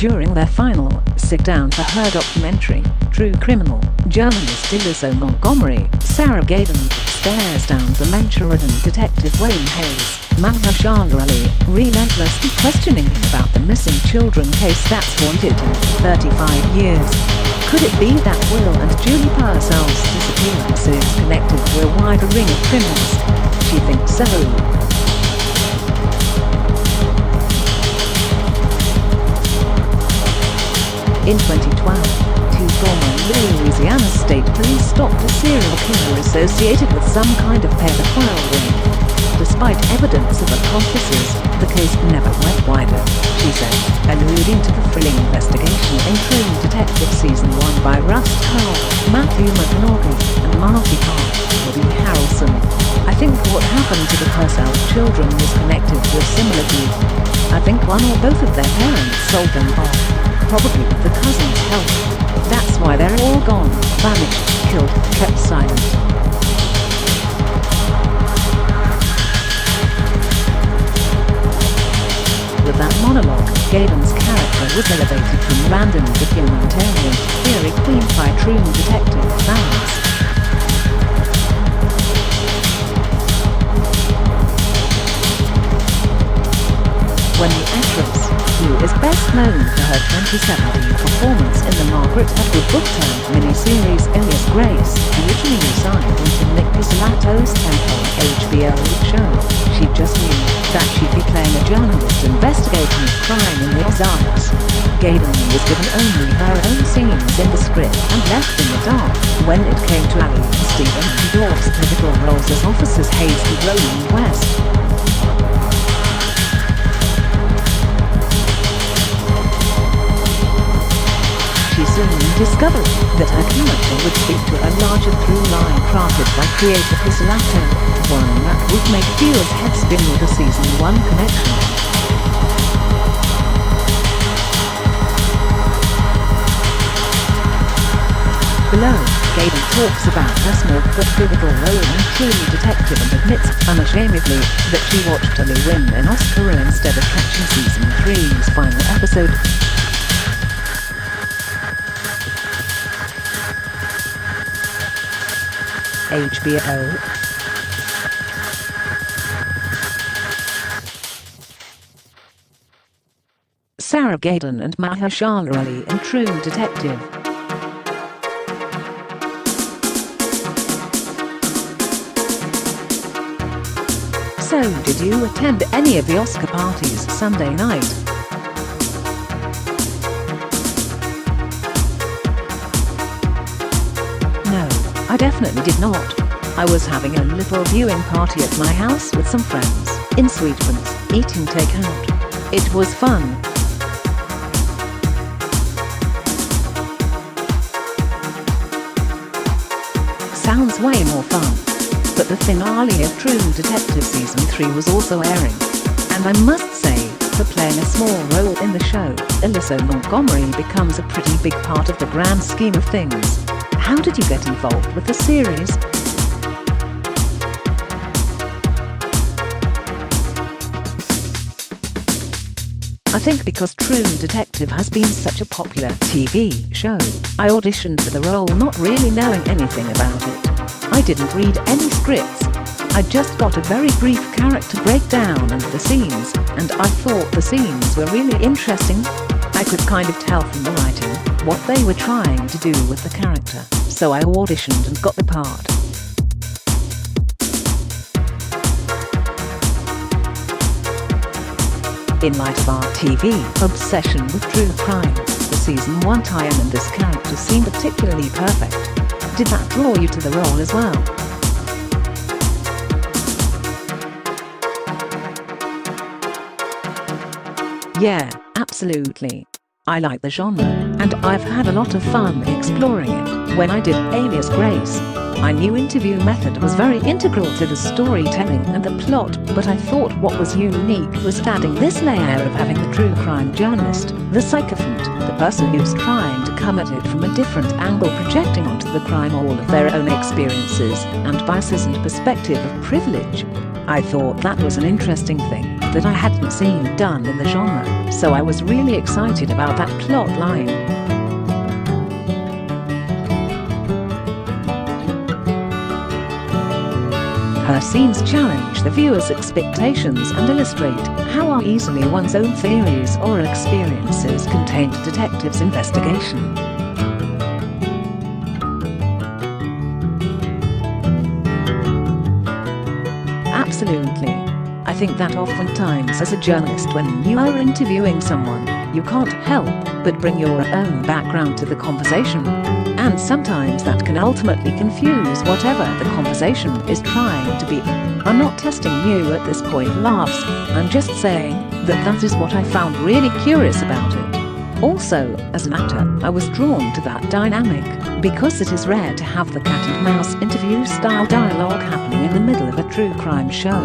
During their final sit-down for her documentary, true criminal journalist Elisa Montgomery, Sarah Gadon, stares down dementia-ridden detective Wayne Hayes, Mahershala Ali, relentlessly questioning him about the missing children case that's haunted him for 35 years. Could it be that Will and Julie Purcell's disappearance is connected to a wider ring of criminals? She thinks so. In 2012, two former Louisiana state police stopped a serial killer associated with some kind of pedophile ring. Despite evidence of accomplices, the case never went wider, she said, alluding to the thrilling investigation in True Detective Season 1 by Rust Cohle, McConaughey, and Marty Hart, Woody Harrelson. I think what happened to the Purcell children was connected to a similar group. I think one or both of their parents sold them off, probably with the cousins' help. That's why they're all gone, vanished, killed, kept silent. With that monologue, Gadon's character was elevated from random documentarian to theory queen by True Detective fans. When the actress, who is best known for her 2017 performance in the Margaret Atwood book-turned miniseries Alias Grace, originally resigned into Nick Pizzolatto's temple HBO show, she just knew that she'd be playing a journalist investigating a crime in the Ozarks. Gadon was given only her own scenes in the script and left in the dark when it came to Ali and Stephen Dorff's pivotal roles as officers Hayes and Roland West. She soon discovered that her character would speak to a larger through line crafted by creator Pizzolatto, one that would make viewers' heads spin with a Season 1 connection. Below, Gadon talks about her small but pivotal role in True Detective and admits, unashamedly, that she watched Ali win an Oscar instead of catching Season 3's final episode. HBO. Sarah Gadon and Mahershala Ali in True Detective. So, did you attend any of the Oscar parties Sunday night? No, I definitely did not. I was having a little viewing party at my house with some friends, in Sweetman's, eating takeout. It was fun. Sounds way more fun. But the finale of True Detective Season 3 was also airing. And I must say, for playing a small role in the show, Elisa Montgomery becomes a pretty big part of the grand scheme of things. How did you get involved with the series? I think because True Detective has been such a popular TV show, I auditioned for the role not really knowing anything about it. I didn't read any scripts. I just got a very brief character breakdown and the scenes, and I thought the scenes were really interesting. I could kind of tell from the writing what they were trying to do with the character, so I auditioned and got the part. In light of our TV obsession with true crime, the Season 1 tie-in and this character seemed particularly perfect. Did that draw you to the role as well? Yeah, absolutely. I like the genre, and I've had a lot of fun exploring it. When I did Alias Grace, I knew interview method was very integral to the storytelling and the plot, but I thought what was unique was adding this layer of having the true crime journalist, the sycophant, the person who's trying to come at it from a different angle, projecting onto the crime all of their own experiences and biases and perspective of privilege. I thought that was an interesting thing that I hadn't seen done in the genre. So I was really excited about that plot line. Her scenes challenge the viewer's expectations and illustrate how easily one's own theories or experiences can taint a detective's investigation. Absolutely. I think that oftentimes as a journalist, when you are interviewing someone, you can't help but bring your own background to the conversation. And sometimes that can ultimately confuse whatever the conversation is trying to be. I'm not testing you at this point, laughs. I'm just saying that is what I found really curious about it. Also, as an actor, I was drawn to that dynamic, because it is rare to have the cat and mouse interview style dialogue happening in the middle of a true crime show.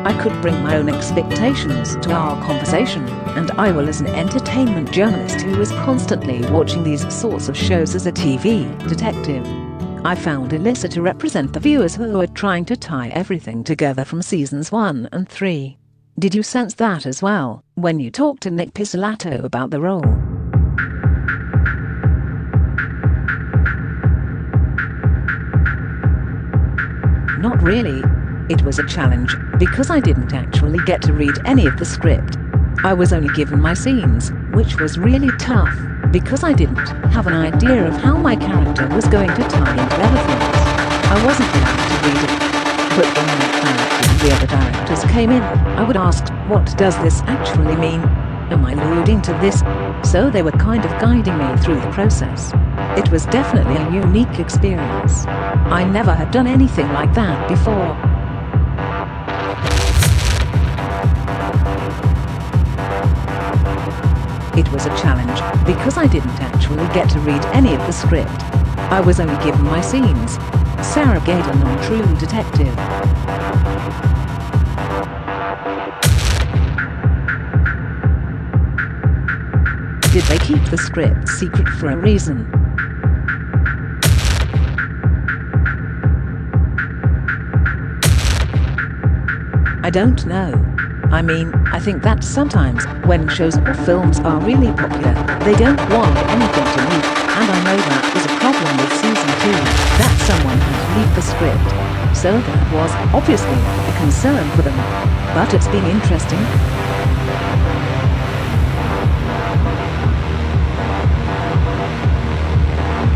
I could bring my own expectations to our conversation, and I will, as an entertainment journalist who is constantly watching these sorts of shows as a TV detective. I found Elisa to represent the viewers who are trying to tie everything together from seasons 1 and 3. Did you sense that as well, when you talked to Nick Pizzolatto about the role? Not really. It was a challenge, because I didn't actually get to read any of the script. I was only given my scenes, which was really tough, because I didn't have an idea of how my character was going to tie into other things. I wasn't allowed to read it. But when my character and the other directors came in, I would ask, what does this actually mean? Am I alluding to this? So they were kind of guiding me through the process. It was definitely a unique experience. I never had done anything like that before. It was a challenge, because I didn't actually get to read any of the script. I was only given my scenes. Sarah Gadon on True Detective. Did they keep the script secret for a reason? I don't know. I mean, I think that sometimes, when shows or films are really popular, they don't want anything to leak, and I know that was a problem with season 2, that someone had leaked the script. So that was, obviously, a concern for them. But it's been interesting.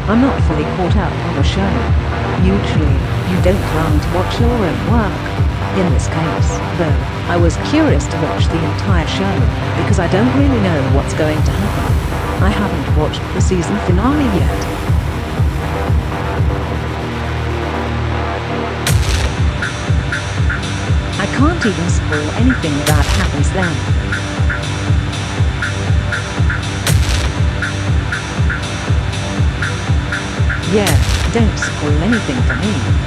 I'm not fully caught up on the show. Usually, you don't run to watch your own work. In this case, though, I was curious to watch the entire show, because I don't really know what's going to happen. I haven't watched the season finale yet. I can't even spoil anything that happens then. Yeah, don't spoil anything for me.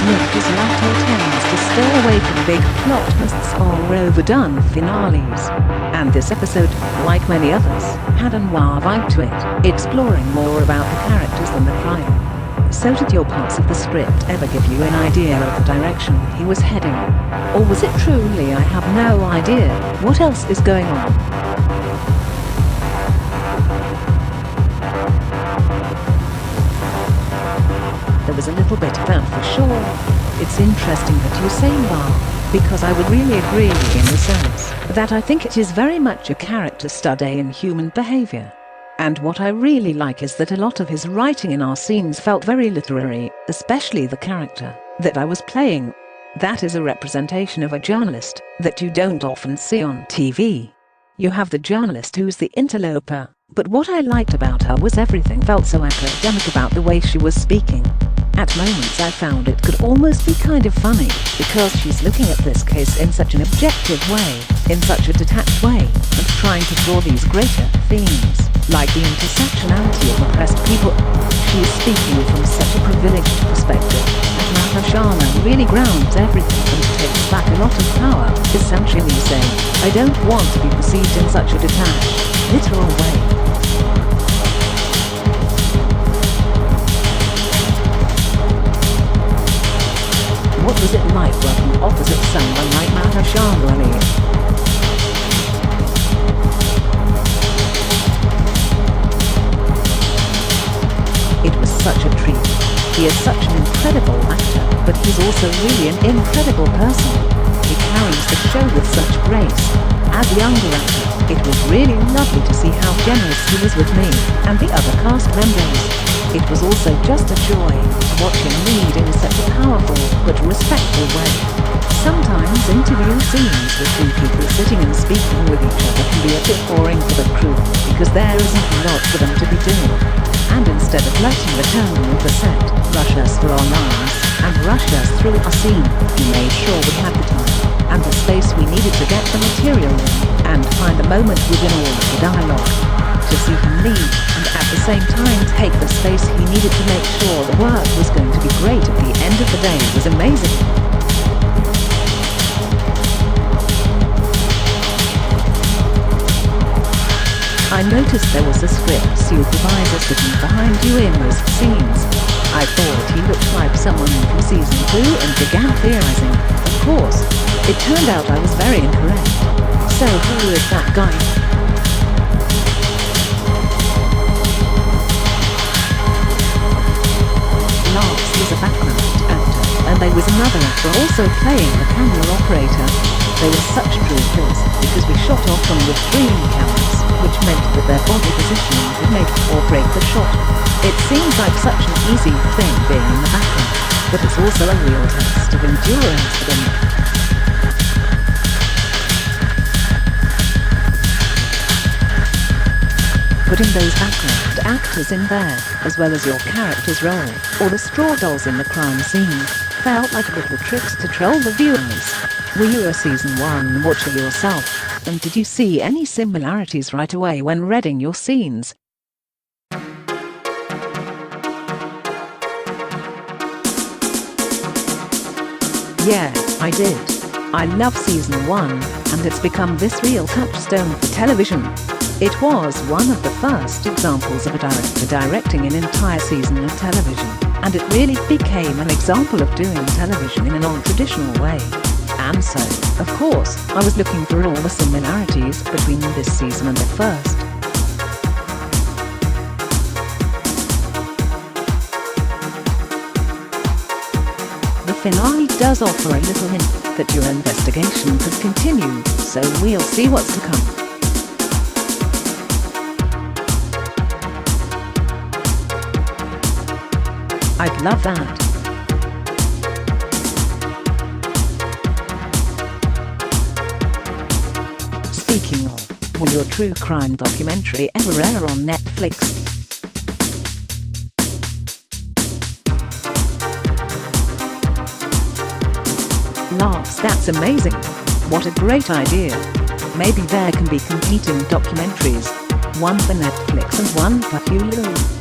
Nick Pizzolatto tends to stay away from big plot twists or overdone finales. And this episode, like many others, had a noir vibe to it, exploring more about the characters than the crime. So did your parts of the script ever give you an idea of the direction he was heading? Or was it truly I have no idea what else is going on? There was a little bit of that for sure. It's interesting that you say noir, because I would really agree in the sense that I think it is very much a character study in human behavior. And what I really like is that a lot of his writing in our scenes felt very literary, especially the character that I was playing. That is a representation of a journalist that you don't often see on TV. You have the journalist who's the interloper, but what I liked about her was everything felt so academic about the way she was speaking. At moments I found it could almost be kind of funny, because she's looking at this case in such an objective way, in such a detached way, and trying to draw these greater themes, like the intersectionality of oppressed people. She is speaking from such a privileged perspective, and Mahershala Ali really grounds everything and takes back a lot of power, essentially saying, I don't want to be perceived in such a detached, literal way. Mahershala Ali. It was such a treat. He is such an incredible actor, but he's also really an incredible person. He carries the show with such grace. As a younger actor, it was really lovely to see how generous he was with me and the other cast members. It was also just a joy to watch him lead in such a powerful but respectful way. Sometimes interview scenes with two people sitting and speaking with each other can be a bit boring for the crew because there isn't a lot for them to be doing. And instead of letting the turn of the set rush us through our lines and rush us through our scene, he made sure we had the time and the space we needed to get the material in and find a moment within all of the dialogue. To see him lead and at the same time take the space he needed to make sure the work was going to be great at the end of the day was amazing. I noticed there was a script supervisor sitting behind you in most scenes. I thought he looked like someone from season 2 and began theorizing. Of course, it turned out I was very incorrect. So who is that guy? Lars was a background actor, and there was another actor also playing the camera operator. They were such troopers because we shot off them with 3 cameras, which meant that their body positioning could make or break the shot. It seems like such an easy thing being in the background, but it's also a real test of endurance for them. Putting those background actors in there, as well as your character's role, or the straw dolls in the crime scene, felt like little tricks to troll the viewers. Were you a season 1 watcher yourself, and did you see any similarities right away when reading your scenes? Yeah, I did. I love season 1, and it's become this real touchstone for television. It was one of the first examples of a director directing an entire season of television, and it really became an example of doing television in a non-traditional way. And so, of course, I was looking for all the similarities between this season and the first. The finale does offer a little hint that your investigation could continue, so we'll see what's to come. I'd love that. Speaking of, will your true crime documentary ever air on Netflix? Laughs, that's amazing. What a great idea. Maybe there can be competing documentaries. One for Netflix and one for Hulu.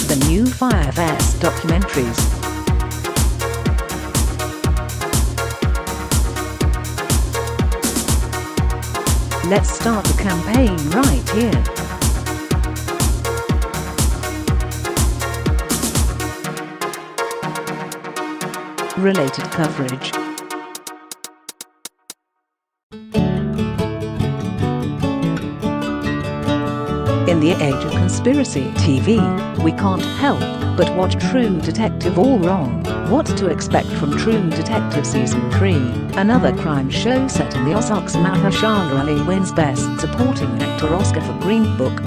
The new 5S documentaries. Let's start the campaign right here. Related coverage. In the age of conspiracy TV, we can't help but watch True Detective All Wrong. What to expect from True Detective Season 3, another crime show set in the Ozarks. Mahershala Ali wins Best Supporting Actor Oscar for Green Book.